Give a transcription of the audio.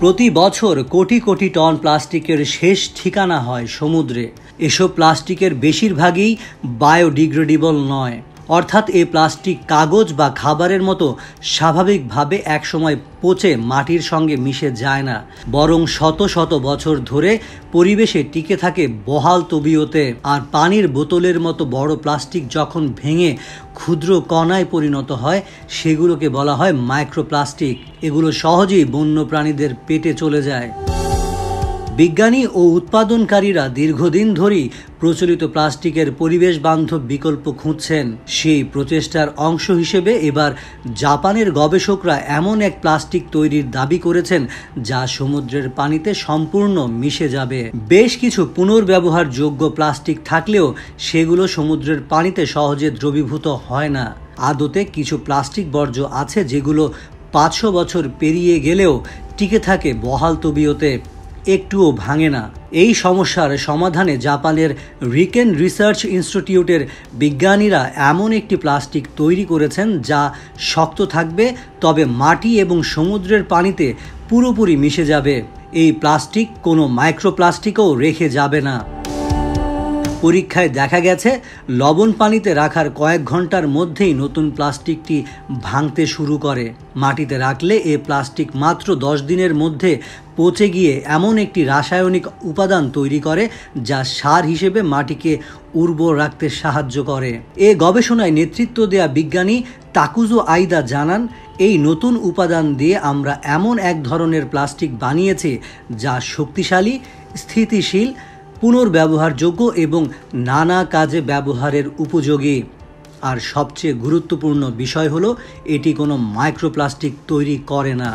প্রতি বছর কোটি কোটি টন প্লাস্টিকের শেষ ঠিকানা হয় সমুদ্রে। এসব প্লাস্টিকের বেশিরভাগই বায়োডিগ্রেডেবল নয়, অর্থাৎ এই প্লাস্টিক কাগজ বা খাবারের মতো স্বাভাবিকভাবে একসময় পচে মাটির সঙ্গে মিশে যায় না, বরং শত শত বছর ধরে পরিবেশে টিকে থাকে বহাল তবিয়তে। আর পানির বোতলের মতো বড় প্লাস্টিক যখন ভেঙে ক্ষুদ্র কণায় পরিণত হয়, সেগুলোকে বলা হয় মাইক্রোপ্লাস্টিক। এগুলো সহজেই বন্য প্রাণীদের পেটে চলে যায়। বিজ্ঞানী ও উৎপাদনকারীরা দীর্ঘদিন ধরেই প্রচলিত প্লাস্টিকের পরিবেশ বান্ধব বিকল্প খুঁজছেন। সেই প্রচেষ্টার অংশ হিসেবে এবার জাপানের গবেষকরা এমন এক প্লাস্টিক তৈরির দাবি করেছেন যা সমুদ্রের পানিতে সম্পূর্ণ মিশে যাবে। বেশ কিছু পুনর্ব্যবহারযোগ্য প্লাস্টিক থাকলেও সেগুলো সমুদ্রের পানিতে সহজে দ্রবীভূত হয় না। আদতে কিছু প্লাস্টিক বর্জ্য আছে যেগুলো 500 বছর পেরিয়ে গেলেও টিকে থাকে বহাল তবিয়তে, একটুও ভাঙে না। এই সমস্যার সমাধানে জাপানের রিকেন রিসার্চ ইনস্টিটিউটের বিজ্ঞানীরা এমন একটি প্লাস্টিক তৈরি করেছেন যা শক্ত থাকবে, তবে মাটি এবং সমুদ্রের পানিতে পুরোপুরি মিশে যাবে। এই প্লাস্টিক কোনো মাইক্রোপ্লাস্টিকও রেখে যাবে না। পরীক্ষায় দেখা গেছে লবণ পানিতে রাখার কয়েক ঘন্টার মধ্যেই নতুন প্লাস্টিকটি ভাঙতে শুরু করে। মাটিতে রাখলে এ প্লাস্টিক মাত্র 10 দিনের মধ্যে পচে গিয়ে এমন একটি রাসায়নিক উপাদান তৈরি করে যা সার হিসেবে মাটিকে উর্বর রাখতে সাহায্য করে। এ গবেষণায় নেতৃত্ব দেয়া বিজ্ঞানী তাকুজো আইদা জানান, এই নতুন উপাদান দিয়ে আমরা এমন এক ধরনের প্লাস্টিক বানিয়েছি যা শক্তিশালী, স্থিতিশীল, পুনর্ব্যবহারযোগ্য এবং নানা কাজে ব্যবহারের উপযোগী। আর সবচেয়ে গুরুত্বপূর্ণ বিষয় হলো এটি কোনো মাইক্রোপ্লাস্টিক তৈরি করে না।